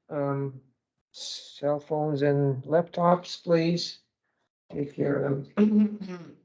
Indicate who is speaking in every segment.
Speaker 1: Cell phones and laptops, please take care of them.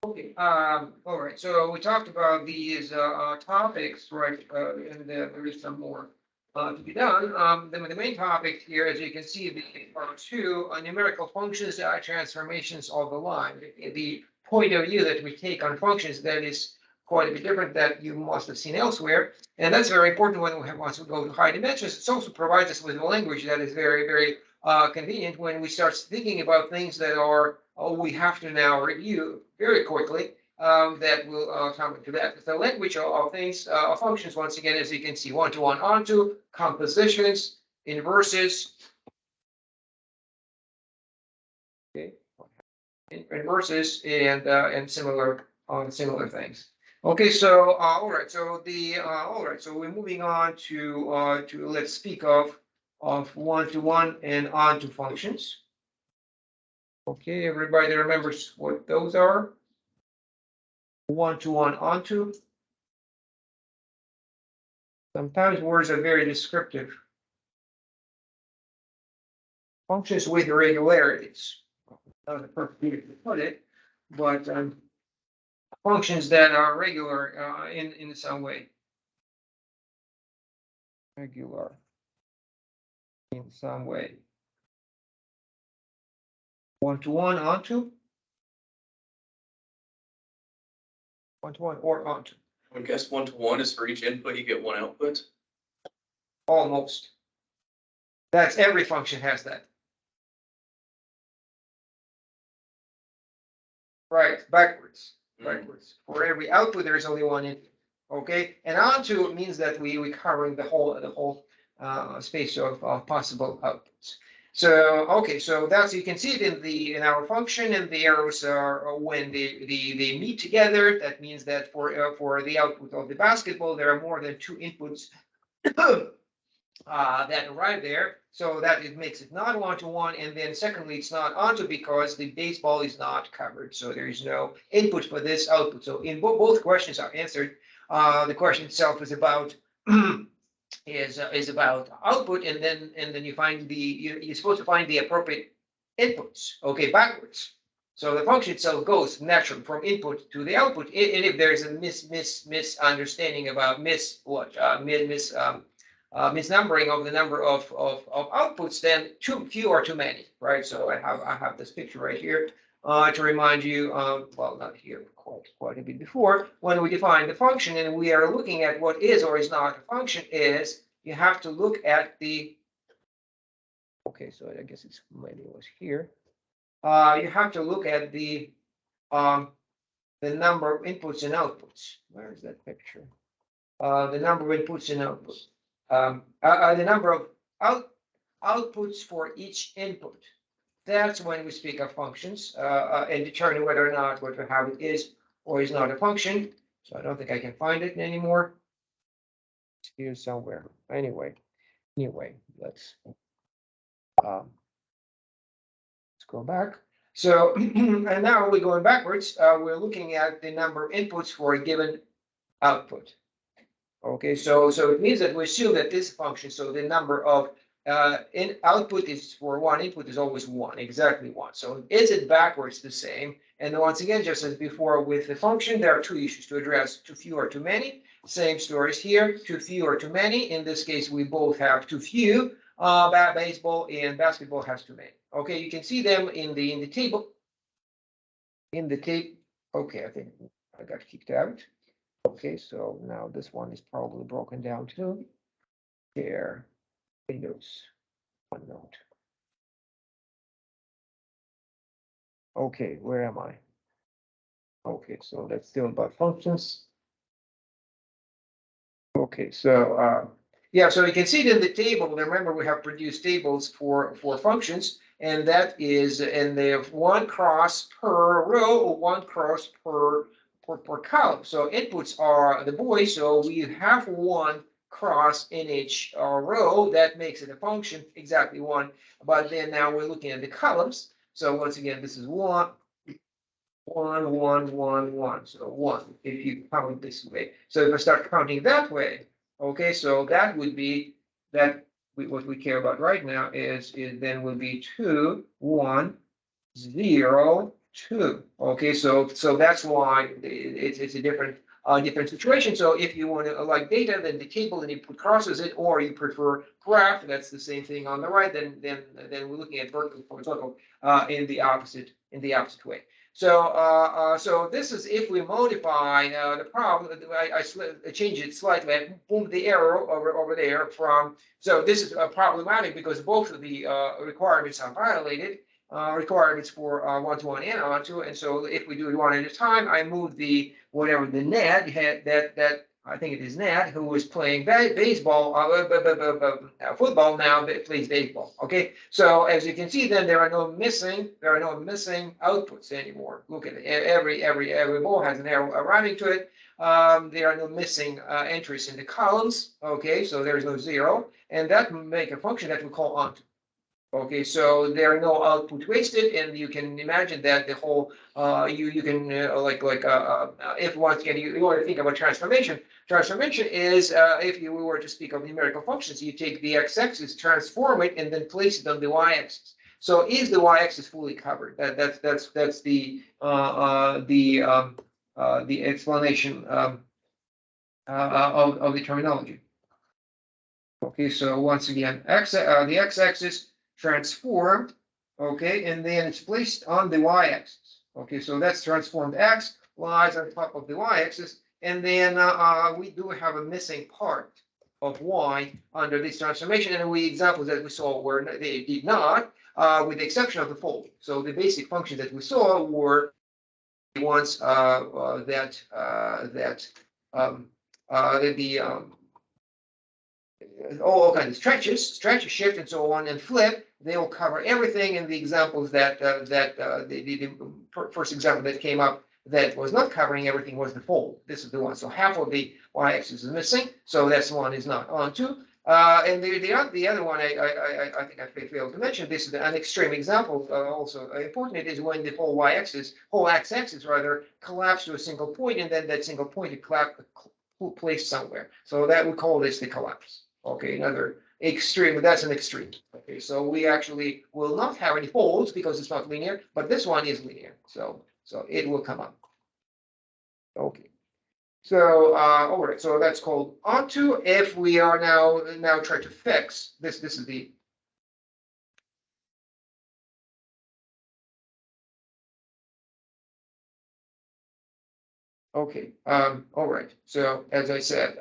Speaker 1: Okay, all right, so we talked about these topics, right? And there is some more to be done. The main topic here, as you can see, the part two, numerical functions, transformations of the line. The point of view that we take on functions that is quite a bit different that you must have seen elsewhere, and that's very important when we have once we go to high dimensions. It also provides us with a language that is very, very convenient when we start thinking about things that are we have to now review very quickly. That will come into that. The language of things, of functions, once again, as you can see, one-to-one onto, compositions, inverses. Okay, inverses and similar things. Okay, so all right, so so we're moving on to let's speak of one-to-one and onto functions. Okay, everybody remembers what those are? One-to-one onto. Sometimes words are very descriptive. Functions with irregularities. Not the perfect way to put it, but functions that are regular in some way. Regular in some way. One-to-one onto. One-to-one or onto.
Speaker 2: I guess one-to-one is for each input, you get one output.
Speaker 1: Almost. That's every function has that. Right, backwards. Backwards. For every output, there is only one input. Okay, and onto means that we covering the whole space of possible outputs. So okay, so that's you can see it in our function, and the arrows are when they meet together. That means that for the output of the basketball, there are more than two inputs that arrive there. So that it makes it not one-to-one, and then secondly, it's not onto because the baseball is not covered. So there is no input for this output. So in both questions are answered. The question itself is about is about output, and then you find you're supposed to find the appropriate inputs. Okay, backwards. So the function itself goes naturally from input to the output. And if there's a misunderstanding about misnumbering of the number of outputs, then too few or too many, right? So I have this picture right here to remind you, well, not here, quite a bit before, when we define the function and we are looking at what is or is not a function is, you have to look at the, okay, so I guess it's maybe it was here. You have to look at the number of inputs and outputs. Where is that picture? The number of inputs and outputs. The number of outputs for each input. That's when we speak of functions and determine whether or not what we have is or is not a function. So I don't think I can find it anymore. It's here somewhere. Anyway, let's go back. So and now we're going backwards. We're looking at the number of inputs for a given output. Okay, so it means that we assume that this function, so the number of in output is for one input is always one, exactly one. So is it backwards the same? And once again, just as before with the function, there are two issues to address: too few or too many. Same stories here: too few or too many. In this case, we both have too few. Baseball and basketball has too many. Okay, you can see them in the table. In the table. Okay, I think I got kicked out. Okay, so now this one is probably broken down too. There, Windows, OneNote. Okay, where am I? Okay, so that's still about functions. Okay, so yeah, so you can see it in the table. Remember, we have produced tables for functions, and that is, and they have one cross per row or one cross per column. So inputs are the boys, so we have one cross in each row. That makes it a function, exactly one. But then now we're looking at the columns. So once again, this is one, one. So one, if you count this way. So if I start counting that way, Okay, so that would be what we care about right now is then will be 2, 1, 0, 2. Okay, so that's why it's a different situation. So if you want to like data, then the table, then you put crosses it, or you prefer graph, that's the same thing on the right. Then we're looking at vertical horizontal in the opposite way. So this is if we modify the problem. I change it slightly. I move the arrow over there from. So this is problematic because both of the requirements are violated. Requirements for one-to-one and onto. And so if we do it one at a time, I move the whatever the Ned had that I think it is Ned who was playing baseball, football now plays baseball. Okay, so as you can see, then there are no missing outputs anymore. Look at it. Every ball has an arrow running to it. There are no missing entries in the columns. Okay, so there's no zero, and that make a function that we call onto. Okay, so there are no output wasted, and you can imagine that the whole you can if once again you want to think about transformation. Transformation is if you were to speak of numerical functions, you take the x-axis, transform it, and then place it on the y-axis. So is the y-axis fully covered? That's the explanation of the terminology. Okay, so once again, the x-axis transformed, okay, and then it's placed on the y-axis. Okay, so that's transformed x lies on top of the y-axis, and then we do have a missing part of y under this transformation, and we examples that we saw where they did not, with the exception of the following. So the basic functions that we saw were the ones all kinds of stretches, shift, and so on, and flip. They will cover everything. And the examples the first example that came up that was not covering everything was the fold. This is the one. So half of the y-axis is missing. So that's one is not onto. And the other one I think I failed to mention. This is an extreme example. Also important. It is when the whole whole x-axis rather, collapse to a single point, and then that single point is placed somewhere. So that we call this the collapse. Okay, another extreme, that's an extreme. Okay, so we actually will not have any folds because it's not linear, but this one is linear. So it will come up. Okay. So all right, so that's called onto. If we are now trying to fix this is the okay. All right. So as I said,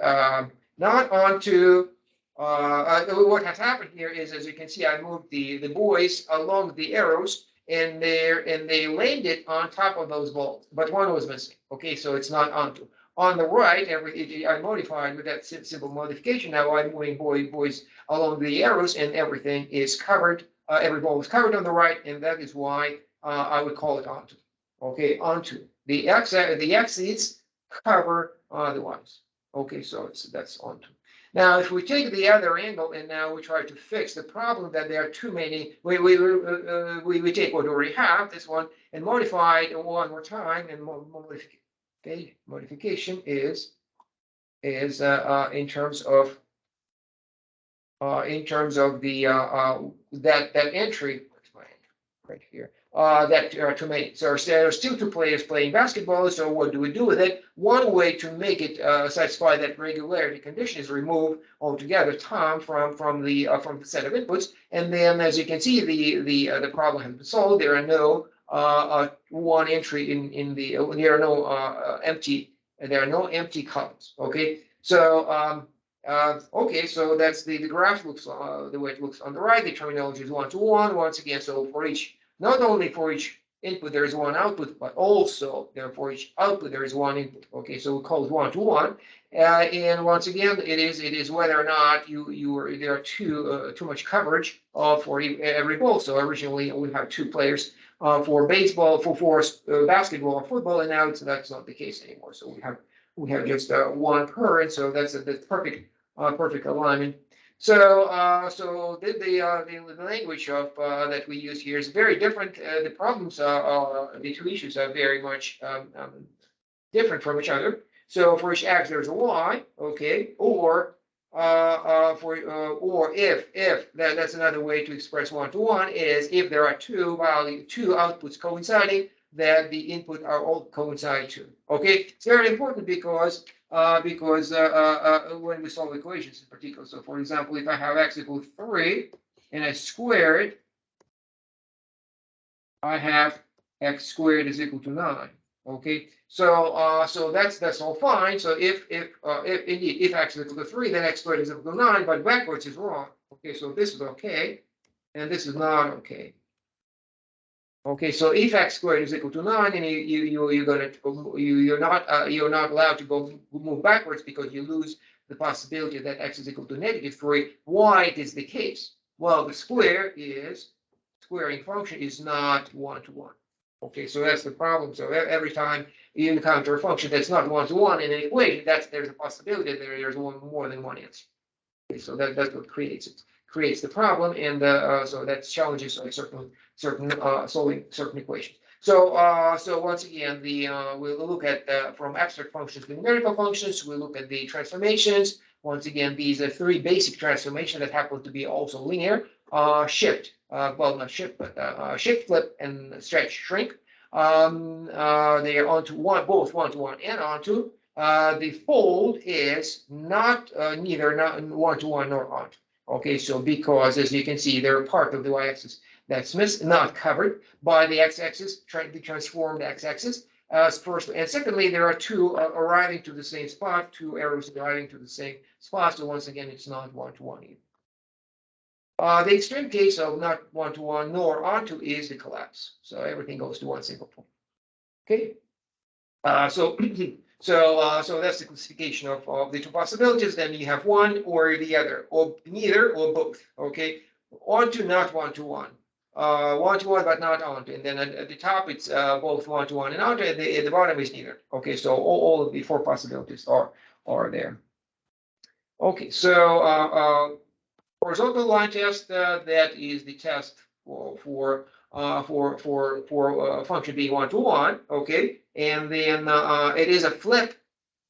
Speaker 1: not onto. What has happened here is, as you can see, I moved the boys along the arrows, and they landed on top of those balls, but one was missing. Okay, so it's not onto. On the right, I modified with that simple modification. Now I'm moving boys along the arrows, and everything is covered. Every ball is covered on the right, and that is why I would call it onto. Okay, onto the axes cover the ones. Okay, so that's onto. Now, if we take the other angle and now we try to fix the problem that there are too many, we take what we already have, this one, and modify it one more time. And modification is in terms of the that entry. What's my entry right here? That are too many. So there's still two players playing basketball. So what do we do with it? One way to make it satisfy that regularity condition is remove altogether Tom from the set of inputs, and then as you can see, the problem has been solved. There are no one entry in the there are no empty columns. Okay, so okay, so that's the graph looks the way it looks on the right. The terminology is one-to-one once again. So for each, not only for each input there is one output, but also for each output there is one input. Okay, so we call it one-to-one. And once again, it is whether or not there are too much coverage for every ball. So originally we had two players for baseball, for basketball and football, and now that's not the case anymore. So we have just one per, and so that's perfect alignment. So the language of that we use here is very different. The problems the two issues are very much different from each other. So for each x there's a y, okay, or or if that's another way to express one-to-one is if there are two outputs coinciding, that the input are all coincide too. Okay, it's very important because when we solve equations in particular. So for example, if I have x equals 3 and I square it, I have x squared is equal to 9. Okay, so that's all fine. So if indeed if x is equal to 3, then x squared is equal to 9, but backwards is wrong. Okay, so this is okay, and this is not okay. Okay, so if x squared is equal to 9, and you're not allowed to move backwards because you lose the possibility that x is equal to -3. Why it is the case? Well, the squaring function is not one-to-one. Okay, so that's the problem. So every time you encounter a function that's not one-to-one in an equation, there's a possibility that there's more than one answer. Okay, so that's what creates the problem, and so that challenges certain solving certain equations. So once again, we'll look at from abstract functions to numerical functions. We'll look at the transformations. Once again, these are three basic transformations that happen to be also linear. Shift, well, not shift, but shift, flip, and stretch, shrink. They are both one-to-one and onto. The fold is not neither not one-to-one nor onto. Okay, so because as you can see, they're part of the y-axis that's not covered by the x-axis, the transformed x-axis. First and secondly, there are two arriving to the same spot, two arrows arriving to the same spot. So once again, it's not one-to-one either. The extreme case of not one-to-one nor onto is the collapse. So everything goes to one single point. Okay. So that's the classification of the two possibilities. Then you have one or the other, or neither, or both. Okay. Onto, not one-to-one. One-to-one, but not onto. And then at the top, it's both one-to-one and onto. At the bottom is neither. Okay. So all of the four possibilities are there. Okay. So horizontal line test, that is the test for a function being one-to-one. Okay, and then it is a flip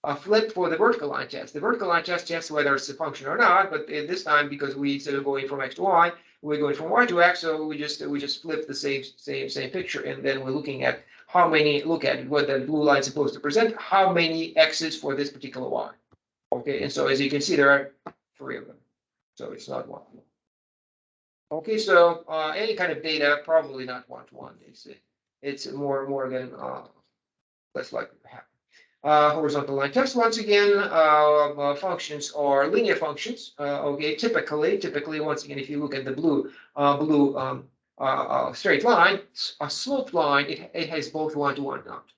Speaker 1: for the vertical line test. The vertical line test tests whether it's a function or not, but this time, because we instead of going from x to y, we're going from y to x, so we just flip the same picture, and then we're looking at how many, look at what the blue line is supposed to present, how many x's for this particular y. Okay, and so as you can see, there are 3 of them. So it's not one. Okay, so any kind of data, probably not one-to-one. It's more than less likely to happen. Horizontal line test, once again, functions are linear functions. Okay, typically, once again, if you look at the blue straight line, a sloped line, it has both one-to-one not.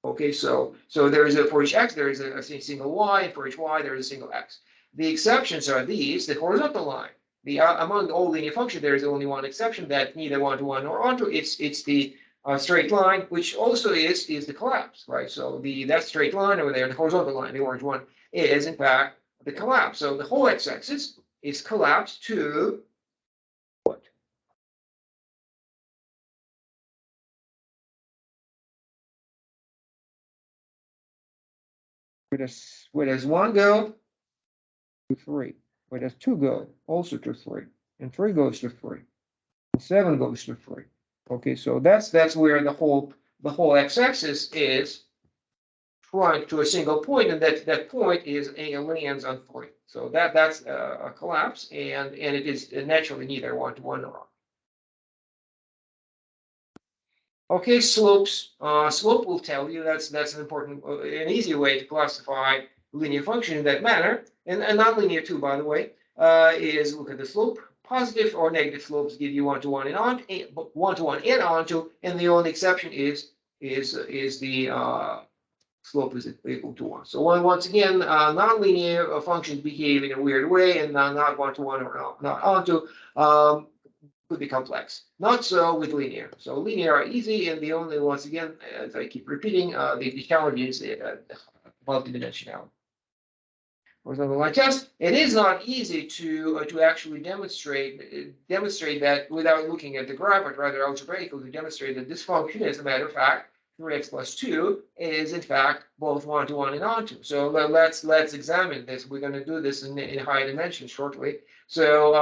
Speaker 1: Okay, so there is for each x there is a single y, and for each y there is a single x. The exceptions are these: the horizontal line. Among all linear functions, there is only one exception, that neither one-to-one nor onto. It's the straight line, which also is the collapse, right? So that straight line over there, the horizontal line, the orange one, is in fact the collapse. So the whole x-axis is collapsed to what? Where does 1 go? To 3. Where does 2 go? Also to 3. And 3 goes to 3. And 7 goes to 3. Okay, so that's where the whole x-axis is trying to a single point, and that point is lands on 3. So that's a collapse, and it is naturally neither one-to-one nor onto. Okay, slopes. Slope will tell you that's an important, an easy way to classify linear function in that manner, and nonlinear too, by the way, is look at the slope. Positive or negative slopes give you one-to-one and on, one-to-one and onto, and the only exception is the slope is equal to 1. So once again, nonlinear functions behave in a weird way, and not one-to-one or not onto. Could be complex. Not so with linear. So linear are easy, and the only, once again, as I keep repeating, the challenge is multidimensionality. For example, line test, it is not easy to actually demonstrate that without looking at the graph, but rather algebraically to demonstrate that this function, as a matter of fact, 3x plus 2 is in fact both 1 to 1 and onto. So let's examine this. We're going to do this in high dimension shortly. So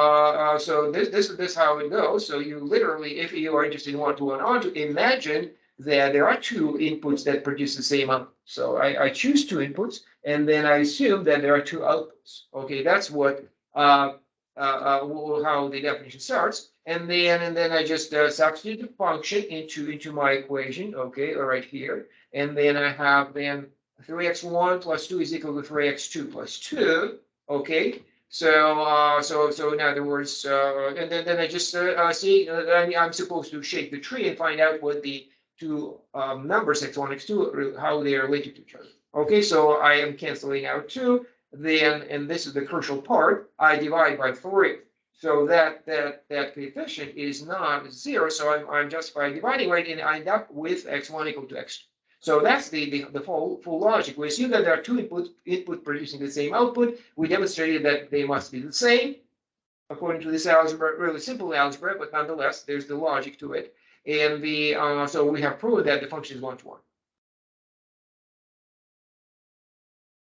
Speaker 1: so this is how it goes. So you literally, if you are interested in 1 to 1 onto, imagine that there are two inputs that produce the same output. So I choose two inputs, and then I assume that there are two outputs. Okay, that's what how the definition starts. And then I just substitute the function into my equation. Okay, right here. And then I have then 3x1 plus 2 is equal to 3x2 plus 2. Okay. So in other words, and then I just see I'm supposed to shake the tree and find out what the two numbers x1, x2, how they are related to each other. Okay, so I am canceling out 2. Then, and this is the crucial part, I divide by 3. So that coefficient is not 0. So I'm just by dividing right, and I end up with x1 equal to x2. So that's the full logic. We assume that there are two input producing the same output. We demonstrated that they must be the same according to this algebra, really simple algebra, but nonetheless, there's the logic to it. And so we have proven that the function is 1 to 1.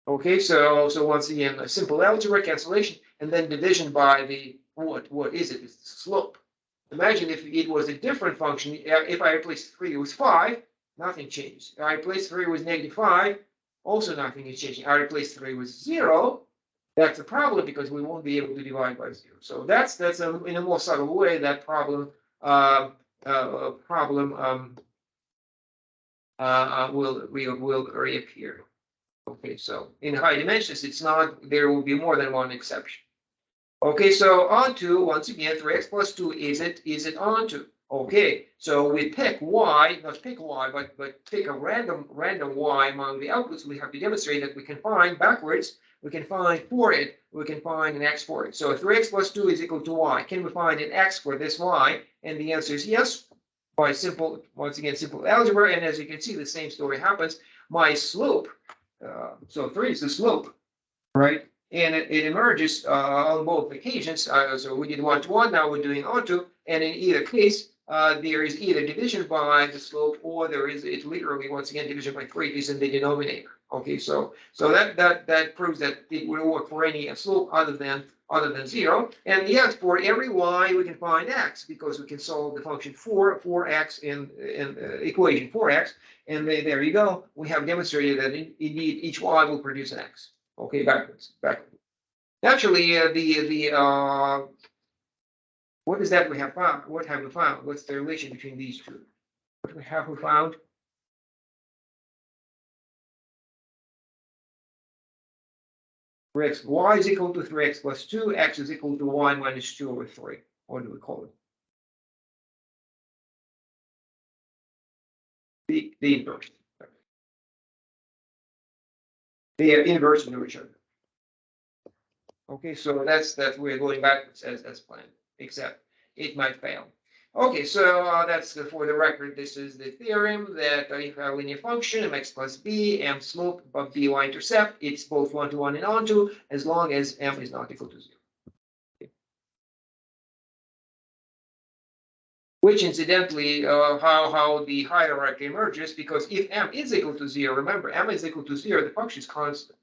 Speaker 1: Okay, so once again, a simple algebra cancellation, and then division by the what is it? It's the slope. Imagine if it was a different function. If I replace 3 with 5, nothing changes. If I replace 3 with -5, also nothing is changing. I replace 3 with 0. That's a problem because we won't be able to divide by 0. So that's in a more subtle way that problem will reappear. Okay, so in high dimensions, it's not, there will be more than one exception. Okay, so onto, once again, 3x plus 2, is it onto? Okay, so we pick y, not pick y, but pick a random y among the outputs. We have to demonstrate that we can find backwards, we can find for it, we can find an x for it. So 3x plus 2 is equal to y. Can we find an x for this y? And the answer is yes, by simple, once again, simple algebra. And as you can see, the same story happens. My slope, so 3 is the slope, right? And it emerges on both occasions. So we did 1 to 1, now we're doing onto, and in either case, there is either division by the slope, or there is, it literally, once again, division by 3 is in the denominator. Okay, so that proves that it will work for any slope other than 0. And yet, for every y, we can find x, because we can solve the function 4x in equation 4x. And there you go. We have demonstrated that indeed each y will produce an x. Okay, backwards. Naturally, what is that we have found? What have we found? What's the relation between these two? What have we found? Y is equal to 3x plus 2, x is equal to y minus 2 over 3. What do we call it? The inverse. They are inverse of each other. Okay, so that's we're going backwards as planned, except it might fail. Okay, so that's for the record. This is the theorem that if you have a linear function, mx plus b, m slope of by intercept, it's both 1 to 1 and onto, as long as m is not equal to 0. Okay. Which incidentally, how the hierarchy emerges, because if m is equal to 0, remember, m is equal to 0, the function is constant.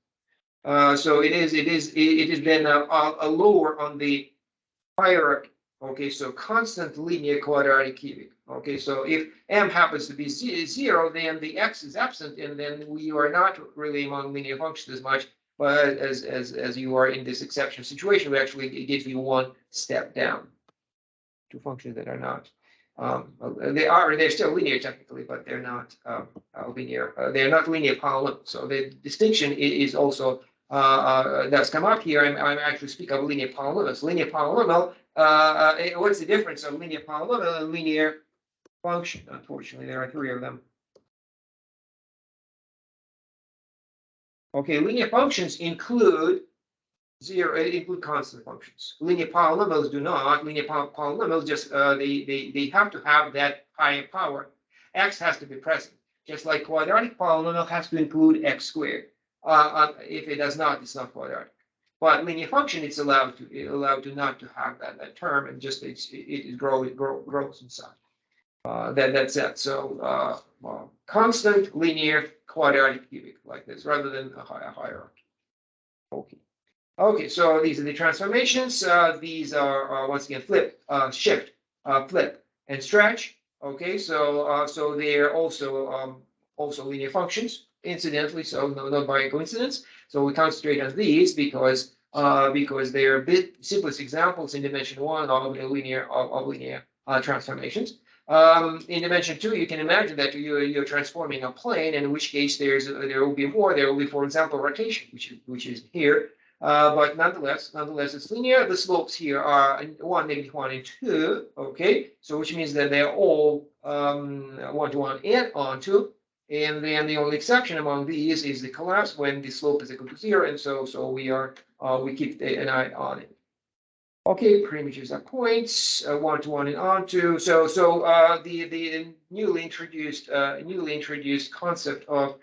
Speaker 1: So it is then a lower on the hierarchy. Okay, so constant linear quadratic cubic. Okay, so if m happens to be 0, then the x is absent, and then we are not really among linear functions as much. But as you are in this exceptional situation, we actually give you one step down to functions that are not. They're still linear technically, but they're not linear. They're not linear polynomials. So the distinction is also that's come up here. I'm actually speak of linear polynomials. Linear polynomial. What's the difference of linear polynomial and linear function? Unfortunately, there are 3 of them. Okay, linear functions include include constant functions. Linear polynomials do not. Linear polynomials just they have to have that higher power. X has to be present, just like quadratic polynomial has to include x squared. If it does not, it's not quadratic. But linear function, it's allowed to not to have that term, and just it grows inside. That's it. So constant linear quadratic cubic like this rather than a hierarchy. Okay. Okay, so these are the transformations. These are once again flip, shift, flip, and stretch. Okay, so they're also linear functions, incidentally. So not by coincidence. So we concentrate on these because they are a bit simplest examples in dimension one of linear transformations. In dimension two, you can imagine that you're transforming a plane, in which case there will be more. There will be, for example, rotation, which is here. But nonetheless, it's linear. The slopes here are 1, -1, and 2. Okay, so which means that they're all 1-to-1 and onto. And then the only exception among these is the collapse when the slope is equal to 0. And so we keep an eye on it. Okay, preimages are points, 1-to-1 and onto. So the newly introduced concept of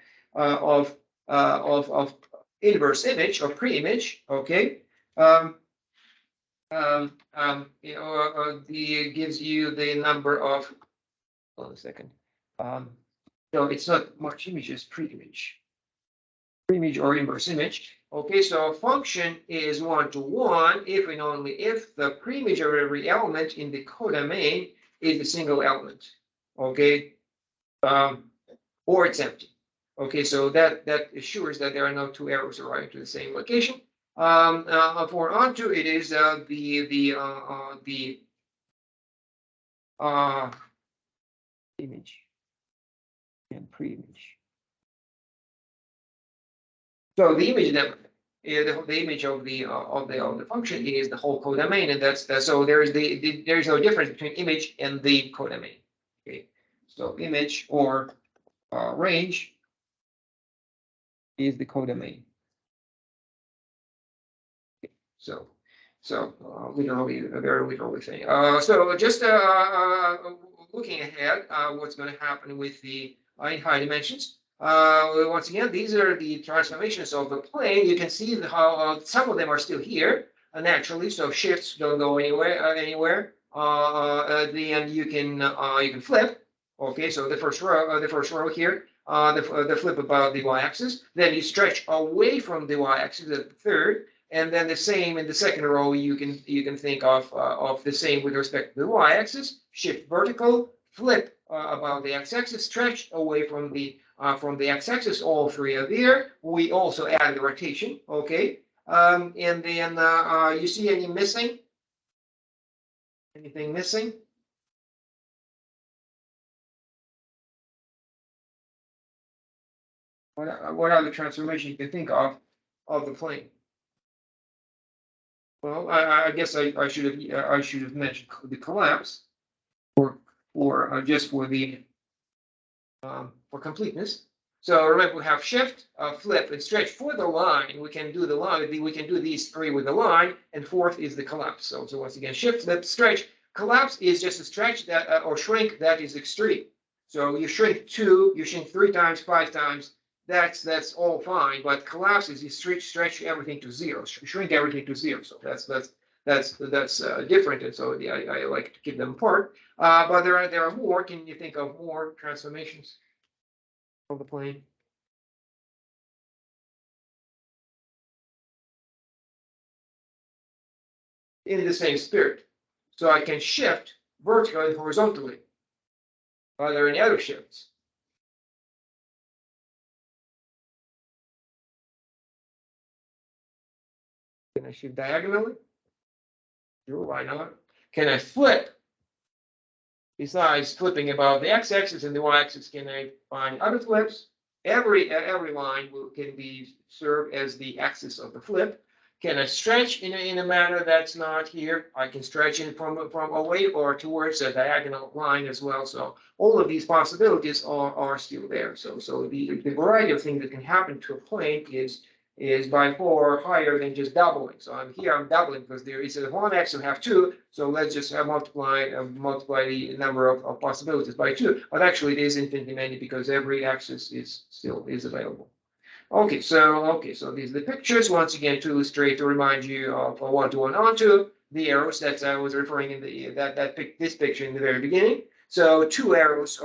Speaker 1: inverse image or pre-image, okay, gives you the number of. Hold on a second. No, it's not March image, it's pre-image. Pre-image or inverse image. Okay, so a function is 1-to-1 if and only if the pre-image of every element in the codomain is a single element. Okay, or it's empty. Okay, so that assures that there are no two arrows arriving to the same location. For onto, it is the image and pre-image. So the image that the image of the function is the whole codomain, and that's so there's no difference between image and the codomain. Okay, so image or range is the codomain. So literally a very literal thing. So just looking ahead, what's going to happen with the in high dimensions? Once again, these are the transformations of the plane. You can see how some of them are still here naturally. So shifts don't go anywhere. Then you can flip. Okay, so the first row here, the flip about the y-axis. Then you stretch away from the y-axis at the third. And then the same in the second row, you can think of the same with respect to the y-axis. Shift vertical, flip about the x-axis, stretch away from the x-axis. All three are there. We also add the rotation. Okay, and then you see any missing? Anything missing? What other transformation you can think of the plane? Well, I guess I should have mentioned the collapse, or just for the for completeness. So remember, we have shift, flip, and stretch for the line. We can do the line. We can do these three with the line, and fourth is the collapse. So once again, shift, flip, stretch. Collapse is just a stretch that or shrink that is extreme. So you shrink 2, you shrink 3 times, 5 times. That's all fine. But collapse is you stretch everything to 0, shrink everything to 0. So that's different, and so I like to keep them apart. But there are more. Can you think of more transformations of the plane? In the same spirit. So I can shift vertically and horizontally. Are there any other shifts? Can I shift diagonally? Sure, why not? Can I flip? Besides flipping about the x-axis and the y-axis, can I find other flips? Every line can be served as the axis of the flip. Can I stretch in a manner that's not here? I can stretch in from away or towards a diagonal line as well. So all of these possibilities are still there. So the variety of things that can happen to a plane is by far higher than just doubling. So I'm doubling because there is a 1x and have 2. So let's just multiply the number of possibilities by 2. But actually it is infinitely many because every axis is available. Okay, so these are the pictures once again to illustrate, to remind you of 1-to-1 onto the arrows that I was referring in this picture in the very beginning. So two arrows,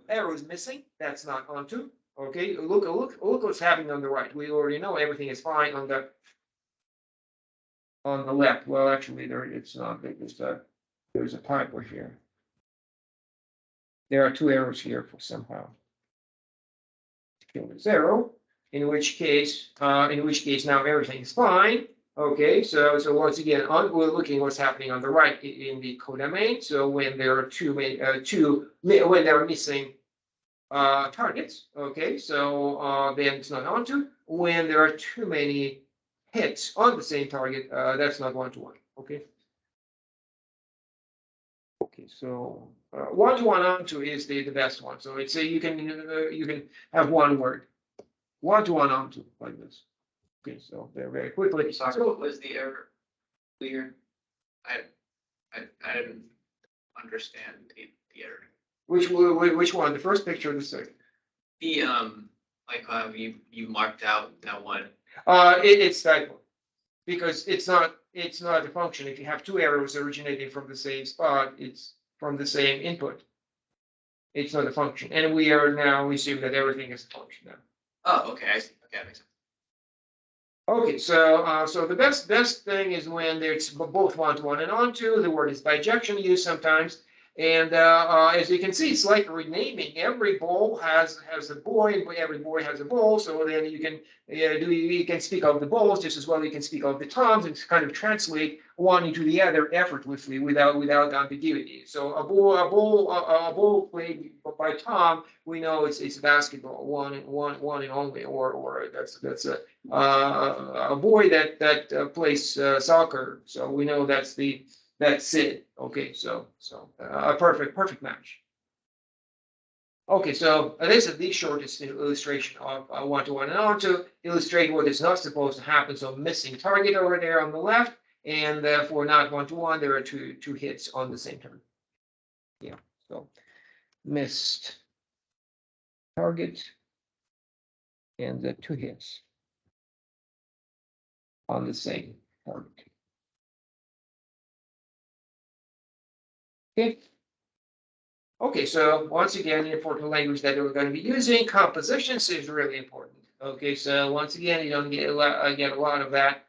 Speaker 1: arrows missing, that's not onto. Okay, look what's happening on the right. We already know everything is fine on the left. Well, actually, it's not. There's a typo here. There are two arrows here for somehow. Zero, in which case now everything is fine. Okay, so once again, we're looking what's happening on the right in the codomain. So when there are when there are missing targets, okay, so then it's not onto. When there are too many hits on the same target, that's not one-to-one. Okay. Okay, so one-to-one onto is the best one. So it's you can have one word, one-to-one onto like this. Okay, so very quickly.
Speaker 2: Sorry, what was the error? Clear? I didn't understand the error.
Speaker 1: Which one? The first picture or the second?
Speaker 2: The like you marked out that one.
Speaker 1: It's typo because it's not a function. If you have two arrows originating from the same spot, it's from the same input. It's not a function, and we are now assume that everything is a function now.
Speaker 2: Oh, okay, I see. Okay, that makes sense.
Speaker 1: Okay, so the best thing is when there's both one-to-one and onto. The word is bijection used sometimes, and as you can see, it's like renaming. Every ball has a boy, and every boy has a ball. So then you can speak of the balls just as well. You can speak of the toms and kind of translate one into the other effortlessly without ambiguity. So a ball played by Tom, we know it's basketball, one and only, or that's a boy that plays soccer. So we know that's Sid. Okay, so a perfect match. Okay, so this is the shortest illustration of one-to-one and on to illustrate what is not supposed to happen. So missing target over there on the left, and for not one-to-one, there are two hits on the same turn. Yeah, so missed target and the two hits on the same target. Okay. Okay, so once again, the important language that we're going to be using, compositions is really important. Okay, so once again, you don't get a lot of that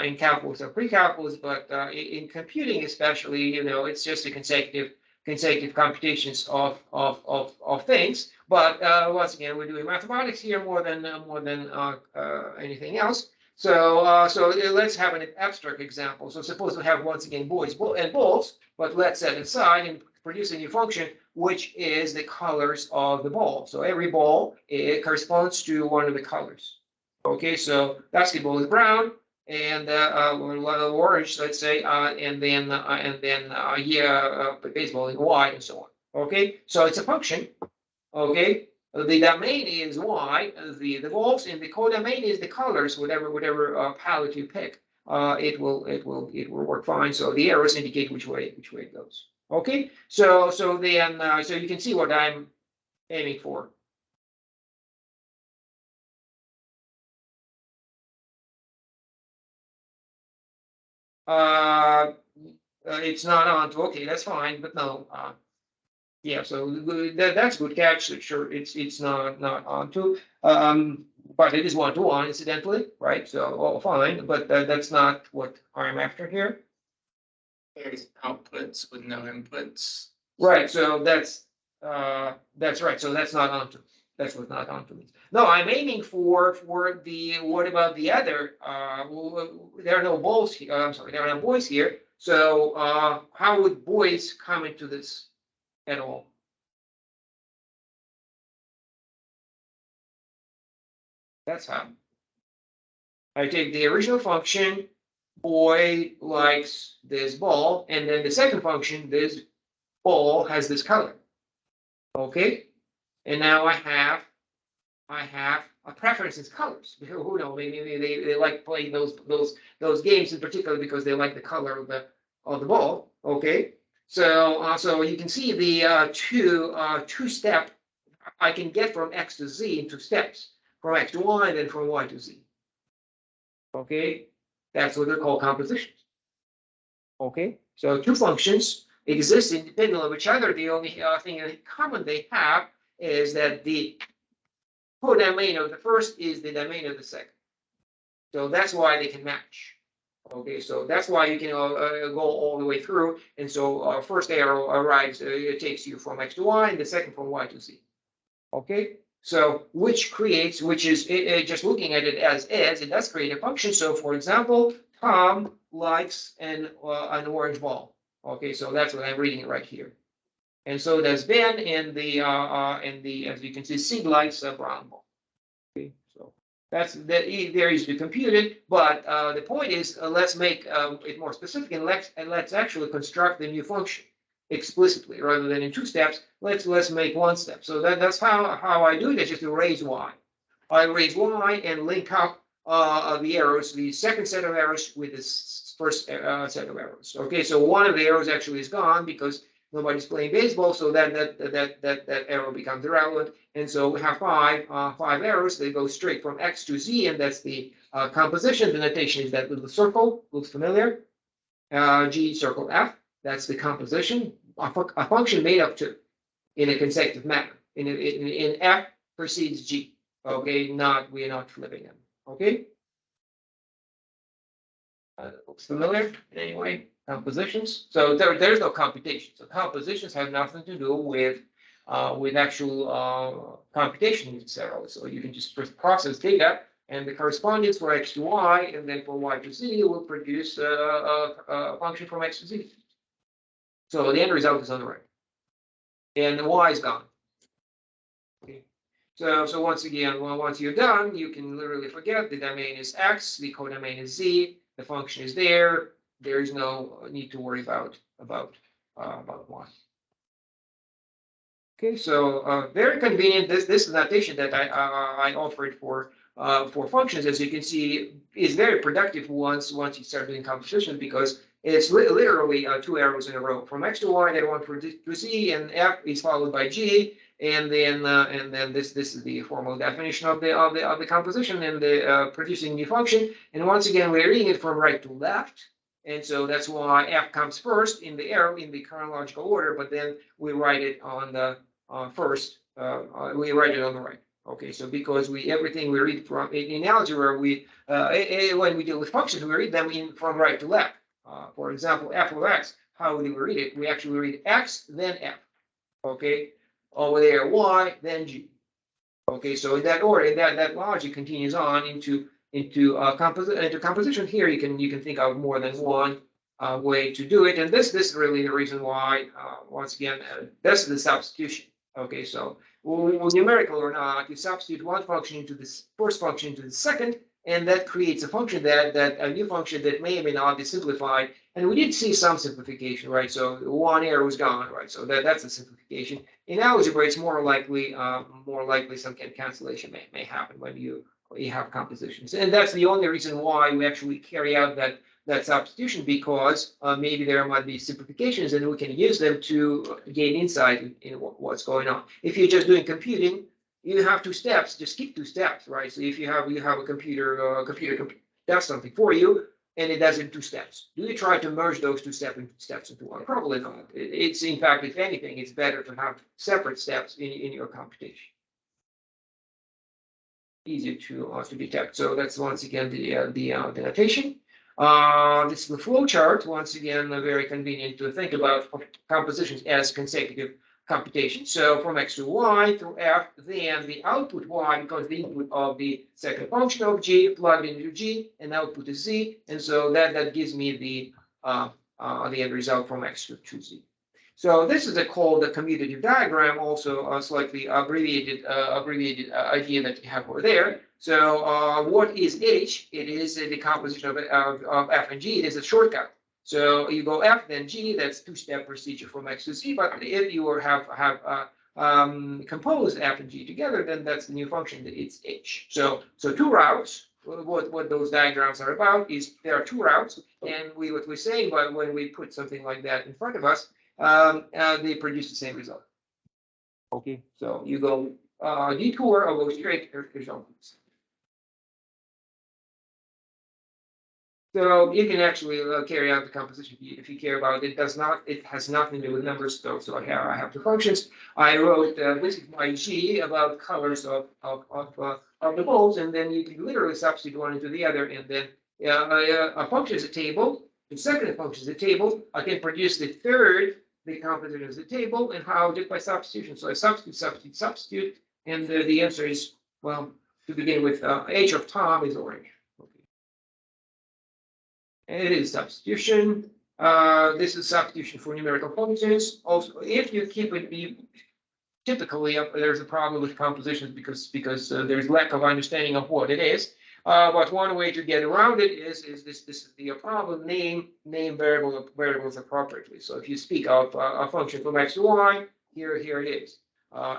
Speaker 1: in calculus or pre-calculus, but in computing especially, it's just a consecutive computations of things. But once again, we're doing mathematics here more than anything else. So let's have an abstract example. So suppose we have once again boys and balls, but let's set aside and produce a new function, which is the colors of the ball. So every ball, it corresponds to one of the colors. Okay, so basketball is brown, and orange, let's say, and then baseball is white, and so on. Okay, so it's a function. Okay, the domain is y. The balls in the codomain is the colors, whatever palette you pick. It will work fine. So the arrows indicate which way it goes. Okay, so then so you can see what I'm aiming for. It's not onto. Okay, that's fine, but no. Yeah, so that's good catch. Sure, it's not onto. But it is one-to-one, incidentally, right? So all fine, but that's not what I'm after here.
Speaker 2: There's outputs with no inputs.
Speaker 1: Right, so that's right. So that's not onto. That's what not onto means. No, I'm aiming for the. What about the other? There are no balls here. I'm sorry, there are no boys here. So how would boys come into this at all? That's how. I take the original function, boy likes this ball, and then the second function, this ball has this color. Okay, and now I have a preference in colors. Who knows? Maybe they like playing those games in particular because they like the color of the ball. Okay, so you can see the two step I can get from X to Z in two steps, from X to Y and then from Y to Z. Okay, that's what they're called compositions. Okay, so two functions exist independently of each other. The only thing in common they have is that the codomain of the first is the domain of the second. So that's why they can match. Okay, so that's why you can go all the way through. And so first arrow arrives, it takes you from X to Y, and the second from Y to Z. Okay, so which is just looking at it as is, it does create a function. So for example, Tom likes an orange ball. Okay, so that's what I'm reading right here. And so does Ben, and as you can see, Sid likes a brown ball. Okay, so that's that. There is to compute it, but the point is, let's make it more specific, and let's actually construct the new function explicitly rather than in two steps. Let's make one step. So that's how I do it. Is just to raise y. I raise y and link up the arrows, the second set of arrows with this first set of arrows. Okay, so one of the arrows actually is gone because nobody's playing baseball, so that arrow becomes irrelevant. And so we have five arrows. They go straight from X to Z, and that's the composition. The notation is that little circle. Looks familiar. G circle F. That's the composition. A function made of two in a consecutive manner. In F precedes G. Okay, we are not flipping them. Okay. Looks familiar in any way? Compositions. So there's no computation. So compositions have nothing to do with actual computation necessarily. So you can just process data, and the correspondence for X to Y, and then for Y to Z will produce a function from X to Z. So the end result is on the right, and the Y is gone. Okay. So once again, once you're done, you can literally forget the domain is X, the codomain is Z, the function is there. There is no need to worry about Y. Okay, so very convenient. This notation that I offered for functions, as you can see, is very productive once you start doing composition, because it's literally two arrows in a row from X to Y, then one for to Z, and F is followed by G, and then this is the formal definition of the composition and the producing the function. And once again, we're reading it from right to left. And so that's why F comes first in the arrow in the chronological order, but then we write it on the first, we write it on the right. Okay, so because everything we read from in algebra, when we deal with functions, we read them from right to left. For example, F of X, how do we read it? We actually read X, then F. Okay, over there Y, then G. Okay, so in that order, that logic continues on into composition. Here you can think of more than one way to do it, and this is really the reason why once again this is the substitution. Okay, so numerical or not, you substitute one function into this first function into the second, and that creates a function a new function that may or may not be simplified. And we did see some simplification, right? So one arrow is gone, right? So that's a simplification. In algebra, it's more likely some kind of cancellation may happen when you have compositions, and that's the only reason why we actually carry out that substitution, because maybe there might be simplifications, and we can use them to gain insight in what's going on. If you're just doing computing, you have two steps. Just skip two steps, right? So if you have a computer does something for you, and it does it in two steps. Do you try to merge those two steps into one? Probably not. It's in fact, if anything, it's better to have separate steps in your computation. Easier to detect. So that's once again the notation. This is the flow chart. Once again, very convenient to think about compositions as consecutive computation. So from X to Y through F, then the output Y becomes the input of the second function of G, plugged into G, and output is Z. And so that gives me the end result from X to Z. So this is called the commutative diagram, also a slightly abbreviated idea that you have over there. So what is H? It is the composition of F and G. It is a shortcut. So you go F, then G. That's two-step procedure from X to Z. But if you have composed F and G together, then that's the new function. It's H. So two routes. What those diagrams are about is there are two routes, and what we're saying, but when we put something like that in front of us, they produce the same result. Okay, so you go detour or go straight. Here's So you can actually carry out the composition if you care about it. It does not, it has nothing to do with numbers. So I have the functions. I wrote this is my G about colors of the balls, and then you can literally substitute one into the other, and then a function is a table. The second function is a table. I can produce the third, the composition is a table, and how just by substitution. So I substitute, and the answer is, well, to begin with, H of Tom is orange. It is substitution. This is substitution for numerical functions. Also, if you keep it, typically there's a problem with compositions because there's lack of understanding of what it is. But one way to get around it is this is the problem, name variables appropriately. So if you speak of a function from x to y, here it is.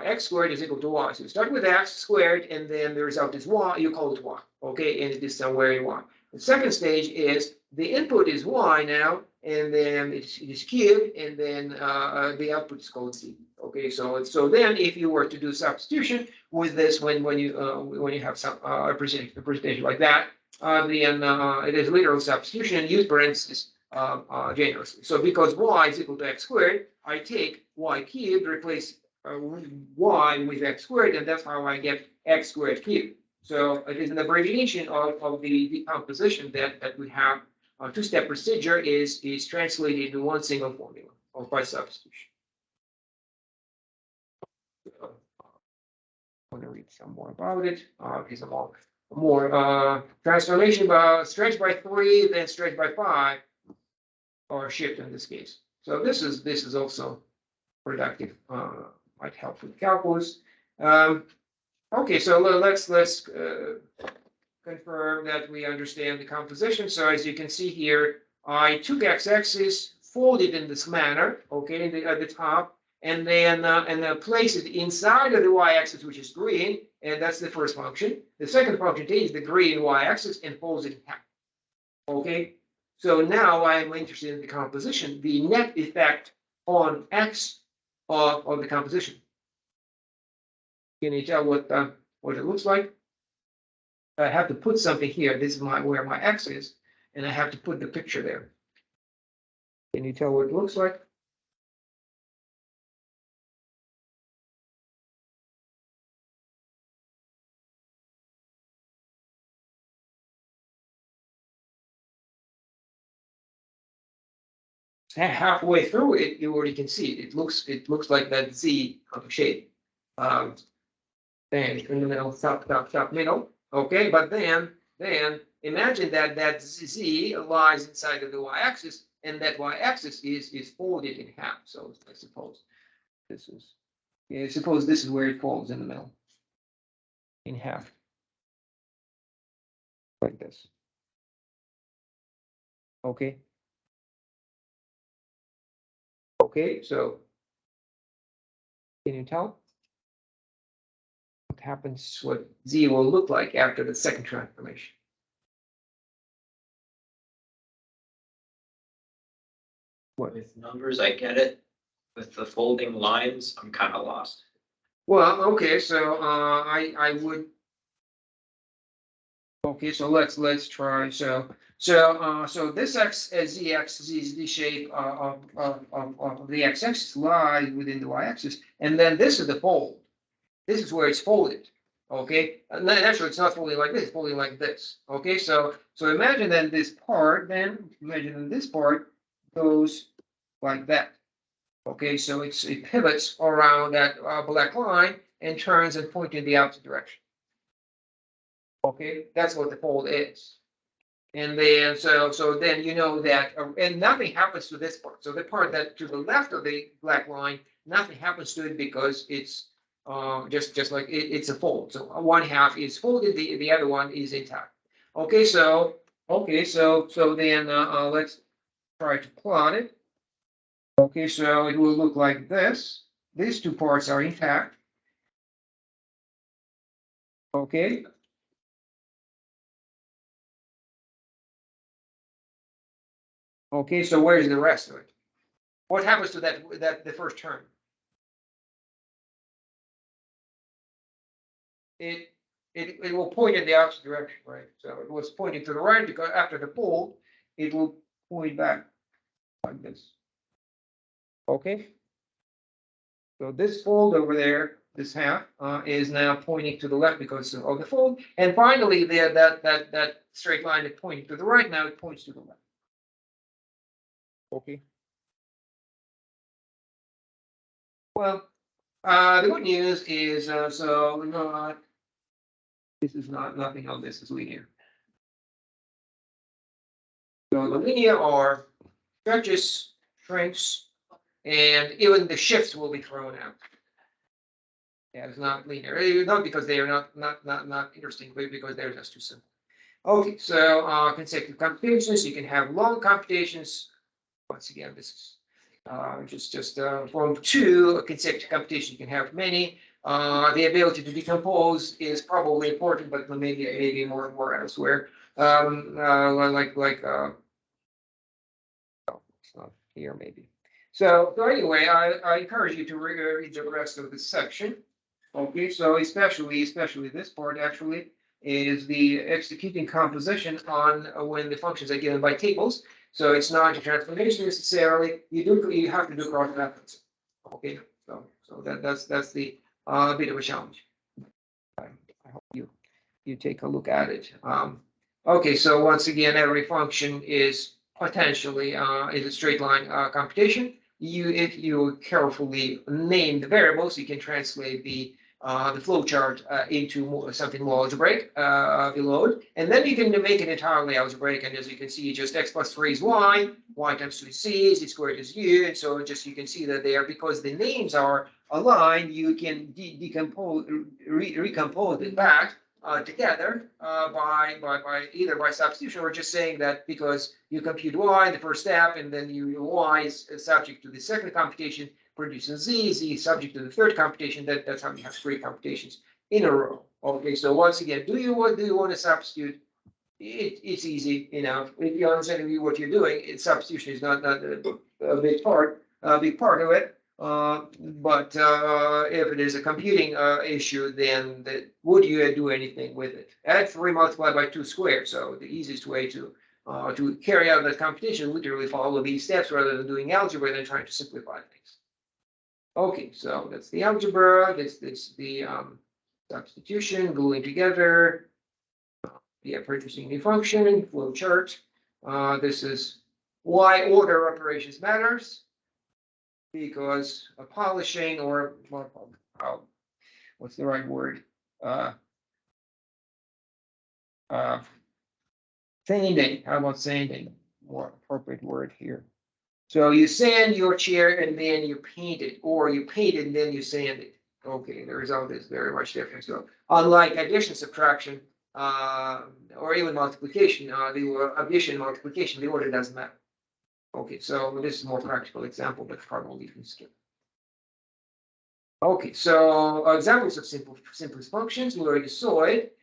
Speaker 1: X squared is equal to y. So you start with x squared, and then the result is y. You call it y, okay, and it is somewhere in y. The second stage is the input is y now, and then it is cubed, and then the output is called z. Okay, so then if you were to do substitution with this, when you have some representation like that, then it is literal substitution and use parentheses generously. So because y is equal to x squared, I take y cubed, replace y with x squared, and that's how I get x squared cubed. So it is an abbreviation of the decomposition that we have. Two-step procedure is translated into one single formula or by substitution. I want to read some more about it. These are more transformation by stretch by 3, then stretch by 5, or shift in this case. So this is also productive. Might help with calculus. Okay, so let's confirm that we understand the composition. So as you can see here, I took x-axis, folded in this manner, okay, at the top, and then place it inside of the y-axis, which is green, and that's the first function. The second function takes the green y-axis and folds it in half. Okay, so now I'm interested in the composition, the net effect on x of the composition. Can you tell what it looks like? I have to put something here. This is where my x is, and I have to put the picture there. Can you tell what it looks like? Halfway through it, you already can see it. It looks like that Z shape. Then in the middle, top, middle. Okay, but then imagine that Z lies inside of the y-axis, and that y-axis is folded in half. So I suppose this is, suppose this is where it falls in the middle, in half, like this. Okay. Okay, so can you tell what happens, what Z will look like after the second transformation? What?
Speaker 2: With numbers, I get it. With the folding lines, I'm kind of lost.
Speaker 1: Well, okay, so I would. Okay, so let's try. So this z is the shape of the x-axis lies within the y-axis, and then this is the fold. This is where it's folded. Okay, and then actually it's not folding like this, it's folding like this. Okay, so imagine that this part, goes like that. Okay, so it pivots around that black line and turns and points in the opposite direction. Okay, that's what the fold is. And then so then you know that, and nothing happens to this part. So the part that to the left of the black line, nothing happens to it because it's just like it's a fold. So one half is folded, the other one is intact. Okay, so then let's try to plot it. Okay, so it will look like this. These two parts are intact. Okay. Okay, so where's the rest of it? What happens to that the first term? It it will point in the opposite direction, right? So it was pointing to the right because after the fold, it will point back like this. Okay. So this fold over there, this half, is now pointing to the left because of the fold. And finally, there that straight line that pointing to the right now it points to the left. Okay. Well, the good news is this is nothing of this is linear. So the linear are stretches, shrinks, and even the shifts will be thrown out. Yeah, it's not linear. Not because they are not interesting, but because they're just too simple. Okay, so consecutive computations. You can have long computations. Once again, this is just from two consecutive computations. You can have many. The ability to decompose is probably important, but maybe more elsewhere. It's not here maybe. So anyway, I encourage you to read the rest of this section. Okay, so especially this part actually is the executing composition on when the functions are given by tables. So it's not a transformation necessarily. You have to do cross methods. Okay, so that's the bit of a challenge. I hope you take a look at it. Okay, so once again, every function is potentially is a straight line computation. If you carefully name the variables, you can translate the flow chart into something more algebraic below it, and then you can make it entirely algebraic. And as you can see, just x plus 3 is y times 2 is c, z squared is u, and so just you can see that they are, because the names are aligned, you can decompose, recompose it back together by either by substitution or just saying that because you compute y in the first step and then y is subject to the second computation produces z is subject to the third computation. That's how you have 3 computations in a row. Okay, so once again, do you want to substitute? It's easy enough if you understand what you're doing. Substitution is not a big part of it. But if it is a computing issue, then would you do anything with it? Add 3 multiplied by 2 squared. So the easiest way to carry out that computation, literally follow these steps rather than doing algebra and trying to simplify things. Okay, so that's the algebra. This the substitution, gluing together. Yeah, producing the function, flow chart. This is why order operations matters, because a polishing or what's the right word? Sanding. How about sanding? More appropriate word here. So you sand your chair and then you paint it, or you paint it and then you sand it. Okay, the result is very much different. So unlike addition, subtraction, or even multiplication, the addition, multiplication, the order doesn't matter. Okay, so this is a more practical example, but probably you can skip. Okay, so examples of simplest functions, we already saw it.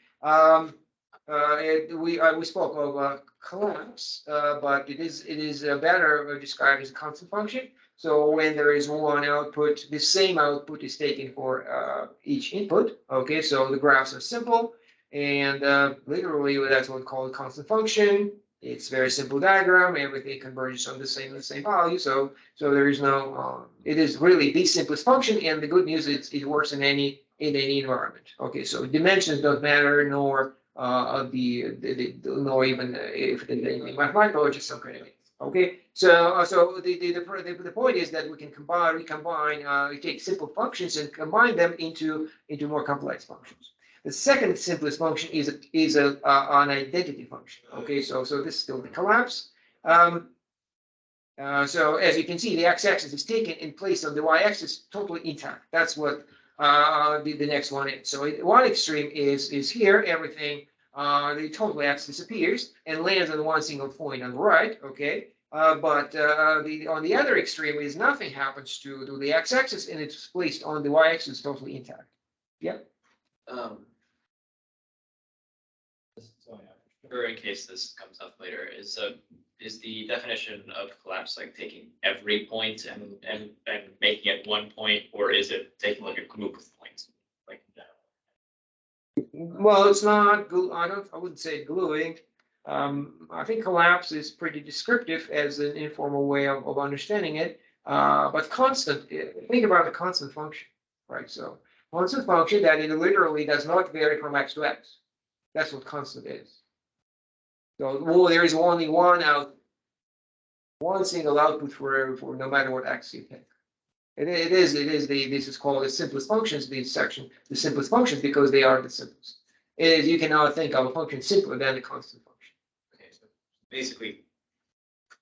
Speaker 1: We spoke of collapse, but it is better described as a constant function. So when there is one output, the same output is taken for each input. Okay, so the graphs are simple, and literally that's what we call a constant function. It's very simple diagram. Everything converges on the same value. So there is no. It is really the simplest function, and the good news is it works in any environment. Okay, so dimensions don't matter, nor nor even if the mathematical or just some kind of thing. Okay, so the point is that we can recombine, we take simple functions and combine them into more complex functions. The second simplest function is an identity function. Okay, so this is still the collapse. So as you can see, the x-axis is taken in place of the y-axis totally intact. That's what the next one is. So one extreme is here, everything, the total x disappears and lands on one single point on the right. Okay, but on the other extreme is nothing happens to the x-axis and it's placed on the y-axis totally intact. Yeah.
Speaker 3: Or in case this comes up later, is the definition of collapse like taking every point and making it one point, or is it taking like a group of points? Like
Speaker 1: Well, it's not, I wouldn't say gluing. I think collapse is pretty descriptive as an informal way of understanding it. But constant, think about the constant function, right? So constant function that it literally does not vary from x to x. That's what constant is. So, well, there is only one single output for no matter what x you pick. This is called the simplest functions, the simplest functions because they are the simplest. You cannot think of a function simpler than a constant function.
Speaker 3: Okay, so basically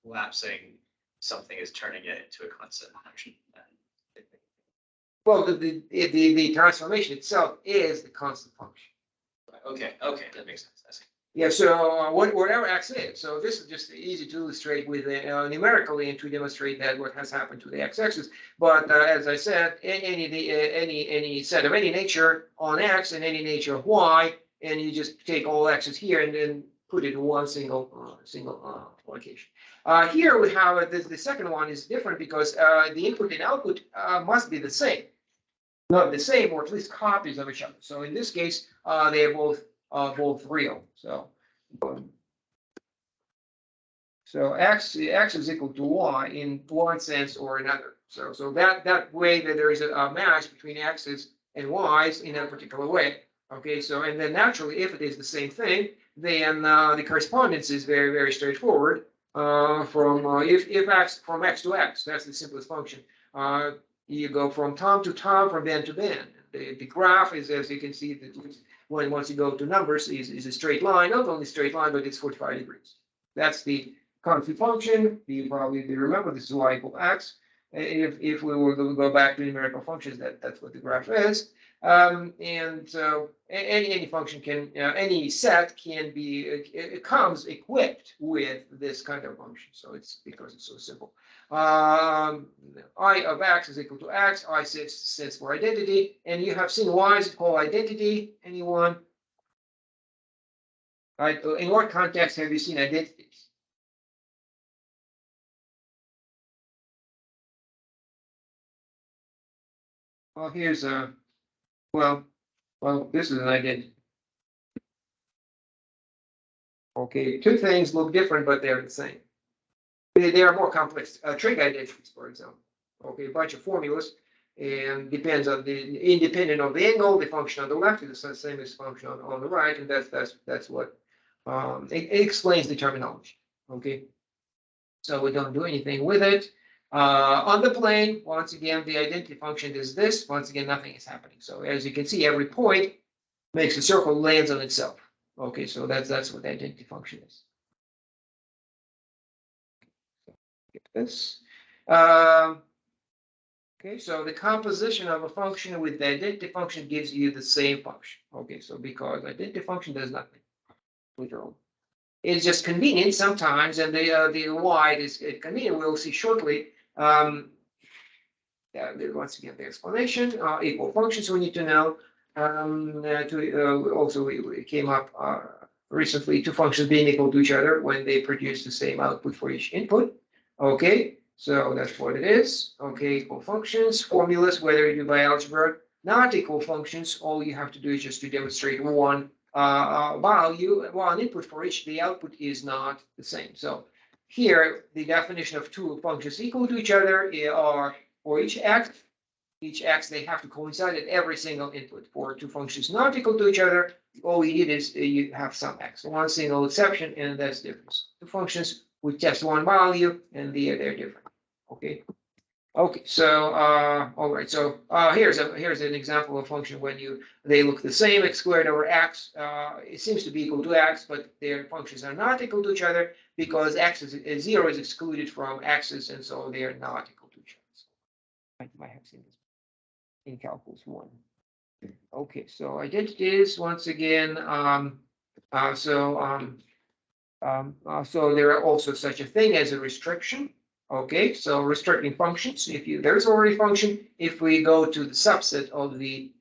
Speaker 3: collapsing something is turning it into a constant function.
Speaker 1: Well, the transformation itself is the constant function.
Speaker 3: Okay, that makes sense. I see.
Speaker 1: Yeah, so whatever x is, so this is just easy to illustrate with numerically and to demonstrate that what has happened to the x-axis. But as I said, any set of any nature on x and any nature of y, and you just take all x's here and then put it in one single location. Here we have the second one is different because the input and output must be the same, not the same, or at least copies of each other. So in this case, they are both real. So x is equal to y in one sense or another. So that way that there is a match between x's and y's in a particular way. Okay, so and then naturally, if it is the same thing, then the correspondence is very, very straightforward. If x from x to x, that's the simplest function. You go from Tom to Tom, from Ben to Ben. The graph is, as you can see, once you go to numbers, is a straight line, not only straight line, but it's 45 degrees. That's the constant function. You probably remember this is y equal x. If we were to go back to numerical functions, that's what the graph is. And so any function can, any set can be, it comes equipped with this kind of function. So it's because it's so simple. I of x is equal to x. I stands for identity, and you have seen y is called identity. Anyone? Right? In what context have you seen identities? Well, here's a well, this is an identity. Okay, two things look different, but they're the same. They are more complex. Trig identities, for example. Okay, a bunch of formulas, and depends on the independent of the angle, the function on the left is the same as function on the right, and that's what it explains the terminology. Okay, so we don't do anything with it. On the plane, once again, the identity function is this. Once again, nothing is happening. So as you can see, every point makes a circle, lands on itself. Okay, so that's what the identity function is. Get this. Okay, so the composition of a function with the identity function gives you the same function. Okay, so because identity function does nothing, literally. It's just convenient sometimes, and the why is convenient. We'll see shortly. Once again, the explanation. Equal functions we need to know. Also, we came up recently two functions being equal to each other when they produce the same output for each input. Okay, so that's what it is. Okay, equal functions, formulas, whether you do by algebra, not equal functions, all you have to do is just to demonstrate one value, one input for each, the output is not the same. So here, the definition of two functions equal to each other are for each x, they have to coincide at every single input. For two functions not equal to each other, all you need is you have some x, one single exception, and that's the difference. Two functions with just one value, and they're different. Okay. Okay, so all right, so here's an example of a function when they look the same, x squared over x. It seems to be equal to x, but their functions are not equal to each other because x is 0 is excluded from x's, and so they are not equal to each other. I might have seen this in calculus 1. Okay, so identities once again. So there are also such a thing as a restriction. Okay, so restricting functions. There's already a function. If we go to the subset of the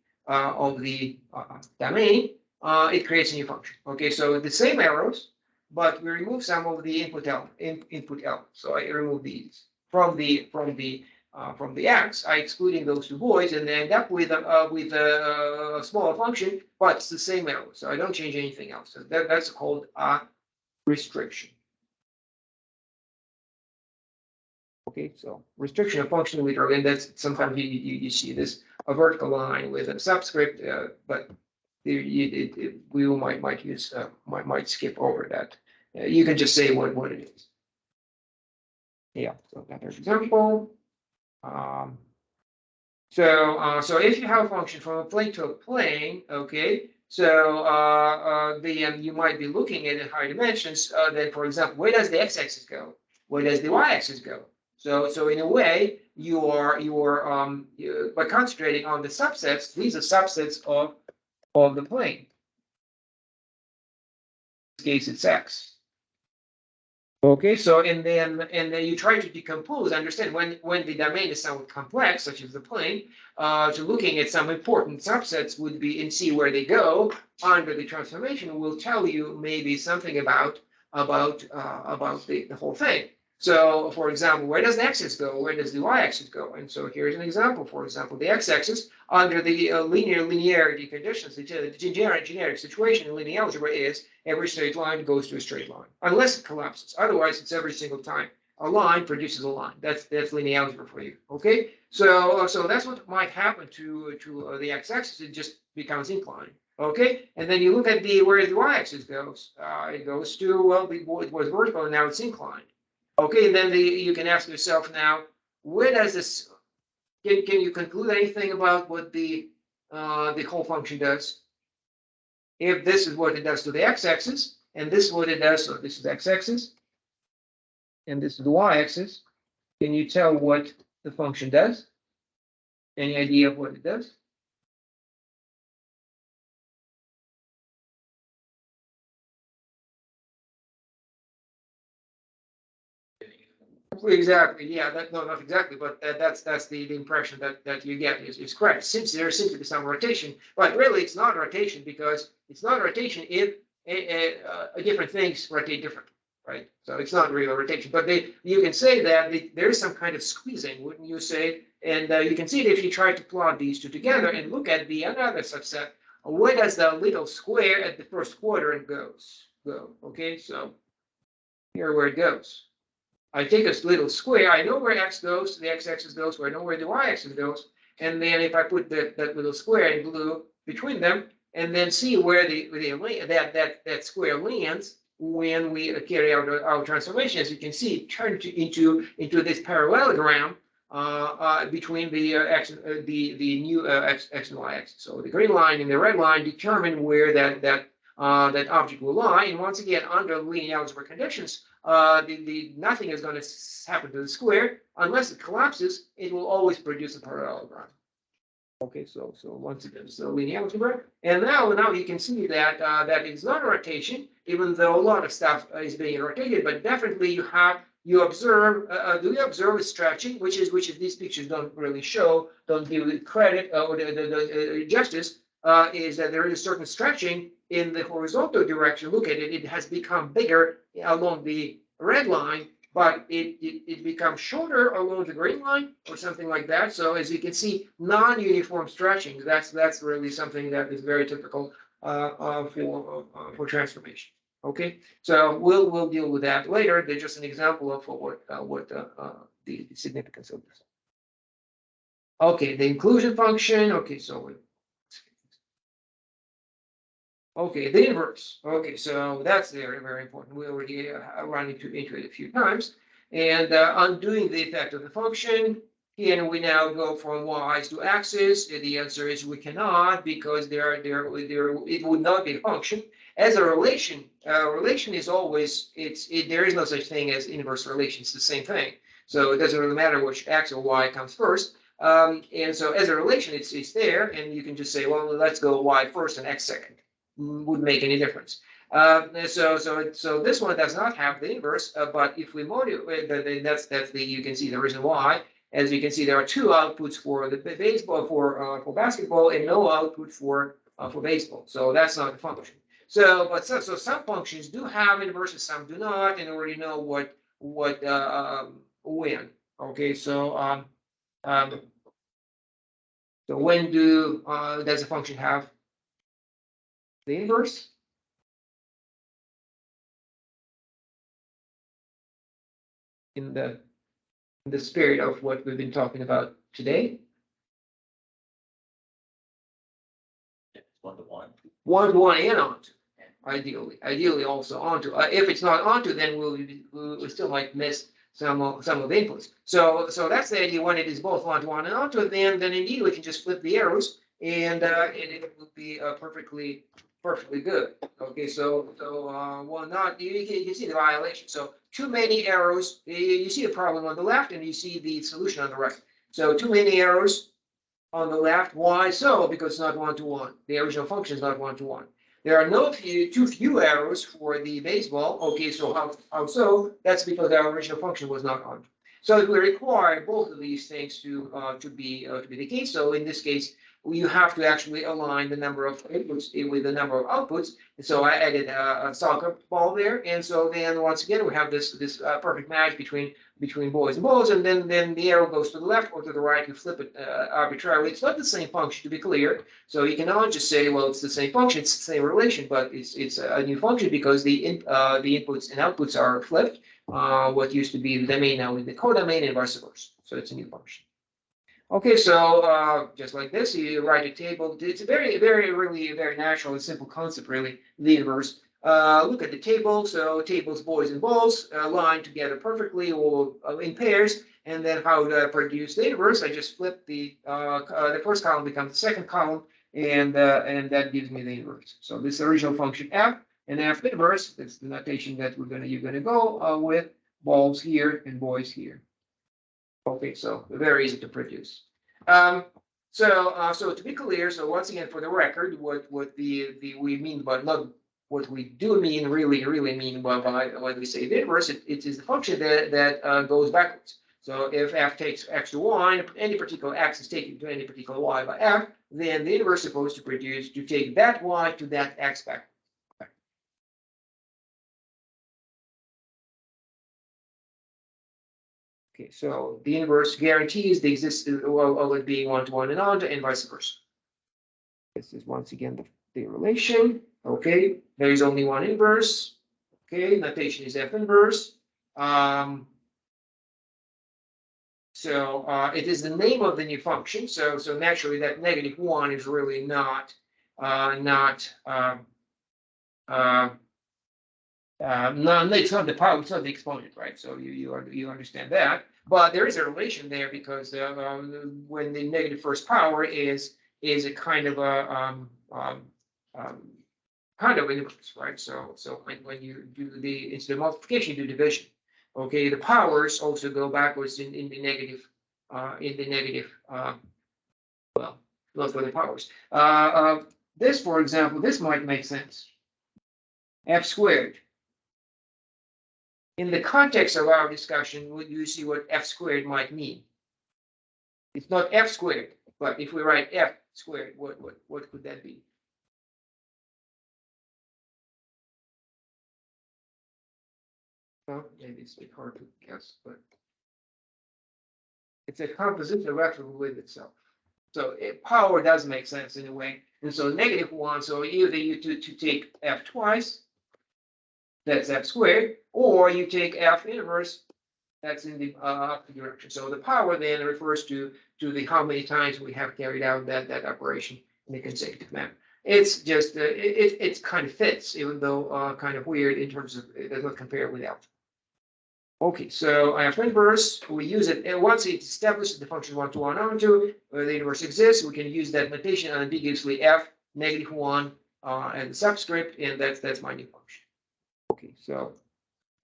Speaker 1: domain, it creates a new function. Okay, so the same arrows, but we remove some of the input element. So I remove these from the from the x, I excluding those two voids, and then end up with a smaller function, but it's the same arrow, so I don't change anything else. So that's called a restriction. Okay, so restriction of function literally, and that's sometimes you see this a vertical line with a subscript, but we might use might skip over that. You can just say what it is. Yeah, so another example. So if you have a function from a plane to a plane, okay, so you might be looking at in higher dimensions. Then, for example, where does the x-axis go? Where does the y-axis go? So in a way, you are by concentrating on the subsets. These are subsets of the plane. In this case, it's x. Okay, so and then you try to decompose, understand when the domain is somewhat complex, such as the plane, to looking at some important subsets would be and see where they go under the transformation will tell you maybe something about the whole thing. So, for example, where does the x-axis go? Where does the y-axis go? And so here's an example. For example, the x-axis under the linearity conditions, the generic situation in linear algebra is every straight line goes to a straight line, unless it collapses. Otherwise, it's every single time a line produces a line. That's linear algebra for you. Okay, so that's what might happen to the x-axis. It just becomes inclined. Okay, and then you look at where the y-axis goes. It goes to, well, it was vertical and now it's inclined. Okay, and then you can ask yourself now, where does this? Can you conclude anything about what the whole function does? If this is what it does to the x-axis, and this is what it does, so this is x-axis, and this is the y-axis, can you tell what the function does? Any idea of what it does? Exactly. Yeah. No, not exactly, but that's the impression that you get is correct. Since there's simply some rotation, but really it's not rotation because it's not rotation if different things rotate differently, right? So it's not real rotation. But you can say that there is some kind of squeezing, wouldn't you say? And you can see it if you try to plot these two together and look at the another subset. Where does the little square at the first quadrant go? Okay, so here where it goes. I take a little square, I know where x goes, the x-axis goes, where I know where the y-axis goes, and then if I put that little square in blue between them, and then see where that square lands when we carry out our transformation, as you can see, it turned into this parallelogram between the new x and y axis. So the green line and the red line determine where that object will lie, and once again, under linear algebra conditions, nothing is going to happen to the square unless it collapses. It will always produce a parallelogram. Okay, so once again, so linear algebra, and now you can see that that is not a rotation, even though a lot of stuff is being rotated, but definitely you observe. Do you observe a stretching, which is these pictures don't really show, don't give it credit or the justice. Is that there is a certain stretching in the horizontal direction. Look at it; it has become bigger along the red line, but it becomes shorter along the green line or something like that. So as you can see, non-uniform stretching. That's really something that is very typical for transformation. Okay, so we'll deal with that later. They're just an example of what the significance of this. Okay, the inclusion function. Okay, so. Okay, the inverse. Okay, so that's very, very important. We already run into it a few times. And undoing the effect of the function, can we now go from y's to x's? The answer is we cannot because it would not be a function. As a relation, relation is always, there is no such thing as inverse relation. It's the same thing. So it doesn't really matter which x or y comes first. And so as a relation, it's there, and you can just say, well, let's go y first and x second. Would make any difference. So this one does not have the inverse, but if we modulate, that's you can see the reason why. As you can see, there are two outputs for the baseball for basketball and no output for baseball. So that's not a function. So some functions do have inverses, some do not, and already know what when. Okay, so So when does a function have the inverse? In the spirit of what we've been talking about today.
Speaker 3: 1-to-1.
Speaker 1: 1-to-1 and onto, ideally also onto. If it's not onto, then we still might miss some of the inputs. So that's the idea. When it is both 1-to-1 and onto, then indeed we can just flip the arrows, and it will be perfectly good. Okay, so well, not you can see the violation. So too many arrows. You see the problem on the left, and you see the solution on the right. So too many arrows on the left. Why so? Because it's not 1-to-1. The original function is not 1-to-1. There are too few arrows for the baseball. Okay, so how so? That's because our original function was not on. So we require both of these things to be the case. So in this case, you have to actually align the number of inputs with the number of outputs. And so I added a soccer ball there, and so then once again we have this perfect match between boys and balls, and then the arrow goes to the left or to the right. You flip it arbitrarily. It's not the same function, to be clear. So you cannot just say, well, it's the same function, it's the same relation, but it's a new function because the inputs and outputs are flipped. What used to be the domain now is the codomain, and vice versa. So it's a new function. Okay, so just like this, you write a table. It's a really very natural and simple concept, really, the inverse. Look at the table. So tables, boys and balls, line together perfectly or in pairs. And then how to produce the inverse? I just flip the first column becomes the second column, and that gives me the inverse. So this original function f and f inverse. That's the notation that you're gonna go with balls here and boys here. Okay, so very easy to produce. So to be clear, so once again, for the record, what we mean by not what we do mean really mean by when we say the inverse, it is the function that goes backwards. So if f takes x to y, any particular x is taken to any particular y by f, then the inverse is supposed to take that y to that x back. Okay, so the inverse guarantees the existence of it being 1-to-1 and onto, and vice versa. This is once again the relation. Okay, there is only one inverse. Okay, notation is f inverse. So it is the name of the new function. So naturally that -1 is really not no, it's not the power, it's not the exponent, right? So you understand that, but there is a relation there because when the negative first power is a kind of a kind of inverse, right? So when you do instead of multiplication, you do division. Okay, the powers also go backwards in the negative well, not for the powers. This, for example, this might make sense. F squared. In the context of our discussion, would you see what f squared might mean? It's not f squared, but if we write f squared, what could that be? Well, maybe it's a bit hard to guess, but it's a composition vector with itself. So power does make sense in a way. And so -1, so either you to take f twice, that's f squared, or you take f inverse, that's in the opposite direction. So the power then refers to the how many times we have carried out that operation in a consecutive manner. It's just it kind of fits, even though kind of weird in terms of it does not compare with algebra. Okay, so f inverse, we use it, and once it's established the function 1-to-1 onto, the inverse exists, we can use that notation unambiguously f -1 and the subscript, and that's my new function. Okay, so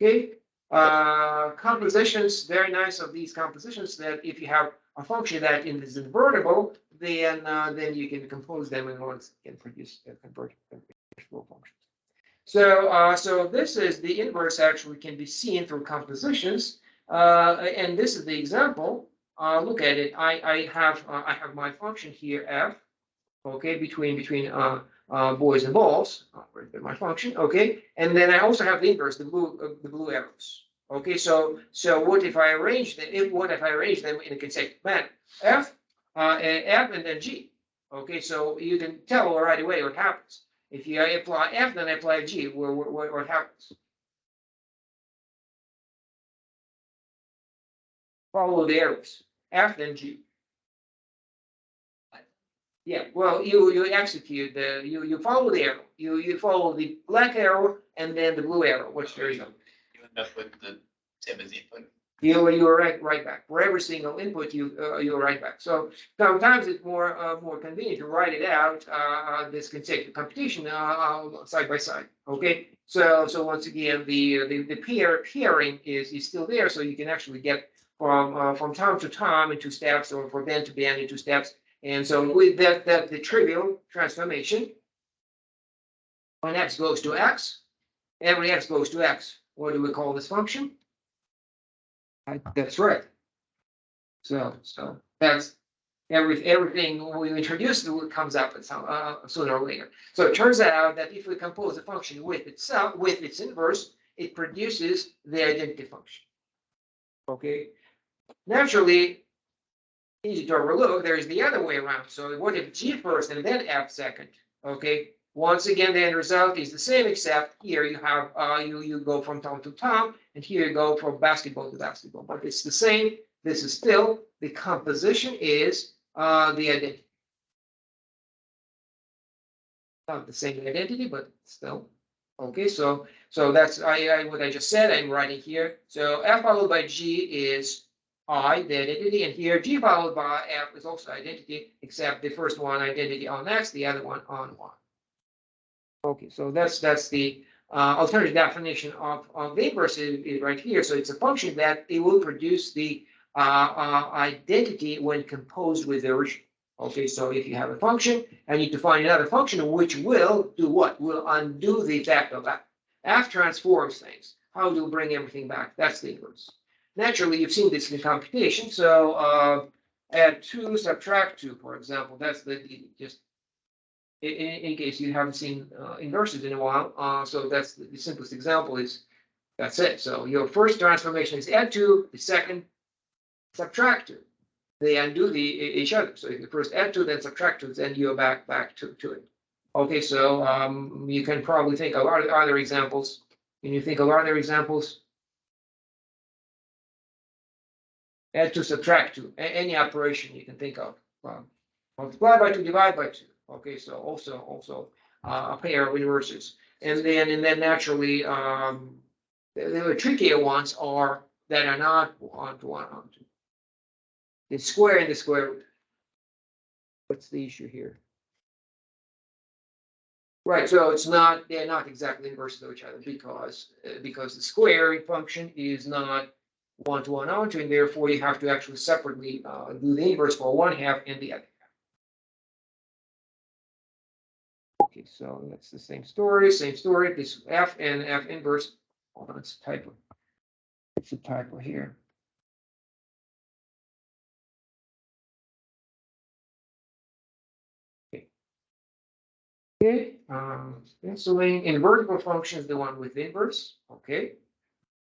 Speaker 1: okay, compositions, very nice of these compositions that if you have a function that is invertible, then you can compose them and once can produce convertible functions. So this is the inverse actually can be seen through compositions, and this is the example. Look at it. I have my function here f, okay, between boys and balls, my function, okay, and then I also have the inverse, the blue arrows, Okay, so what if I arrange them? What if I arrange them in a consecutive manner? F, F, and then G. Okay, so you can tell right away what happens. If you apply F, then apply G. What happens? Follow the arrows. F, then G. Yeah, well, you execute you follow the arrow. You follow the black arrow and then the blue arrow, which there is no.
Speaker 2: You end up with the same as the input.
Speaker 1: You're right back. For every single input, you're right back. So sometimes it's more convenient to write it out, this consecutive computation, side by side. Okay. So once again, the pairing is still there, so you can actually get from time to time in 2 steps, or from band to band in 2 steps. And so with that the trivial transformation, when x goes to x, every x goes to x. What do we call this function? That's right. So that's everything we introduce comes up at some sooner or later. So it turns out that if we compose a function with itself, with its inverse, it produces the identity function. Okay. Naturally, easy to overlook. There is the other way around. So what if G first and then F second? Okay. Once again, the end result is the same, except here you have you go from tom to tom, and here you go from basketball to basketball. But it's the same. This is still the composition is the identity. Not the same identity, but still. Okay, so that's what I just said. I'm writing here. So F followed by G is I, the identity, and here G followed by F is also identity, except the first one identity on X, the other one on Y. Okay, so that's the alternative definition of the inverse is right here. So it's a function that it will produce the identity when composed with the original. Okay, so if you have a function, I need to find another function which will do what? Will undo the effect of that. F transforms things. How do you bring everything back? That's the inverse. Naturally, you've seen this in computation. So add 2, subtract 2, for example. That's the just in case you haven't seen inverses in a while. So that's the simplest example is that's it. So your first transformation is add 2, the second subtract 2. They undo each other. So if you first add 2, then subtract 2, then you're back to it. Okay, so you can probably think of other examples. Can you think of other examples? Add 2, subtract 2, any operation you can think of. Multiply by 2, divide by 2. Okay, so also a pair of inverses, and then naturally the trickier ones are that are not onto onto. The square and the square root. What's the issue here? Right, so they're not exactly inverses of each other because the square function is not one-to-one onto, and therefore you have to actually separately do the inverse for one half and the other. Okay, so that's the same story. This F and F inverse. Hold on, it's a typo. It's a typo here. Okay, penciling invertible function is the one with inverse. Okay.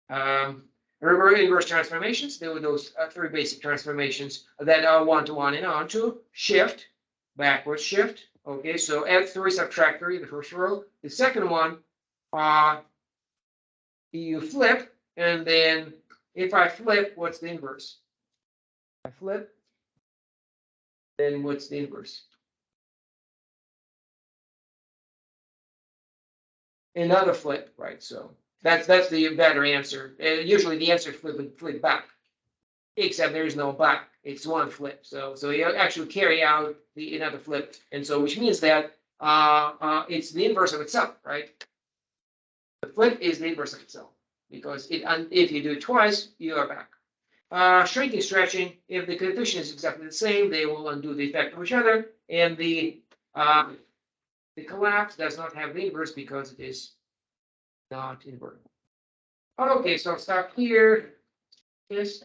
Speaker 1: Remember inverse transformations? There were those 3 basic transformations that are one-to-one and onto. Shift, backwards shift. Okay, so add 3, subtract 3, the first row. The second one, you flip, and then if I flip, what's the inverse? I flip, then what's the inverse? Another flip, right? So that's the better answer. Usually the answer is flip back, except there is no back. It's one flip. So you actually carry out another flip, and so which means that it's the inverse of itself, right? The flip is the inverse of itself because if you do it twice, you are back. Shrinking, stretching. If the coefficient is exactly the same, they will undo the effect of each other, and the collapse does not have the inverse because it is not invertible. Okay, so I'll stop here. Yes.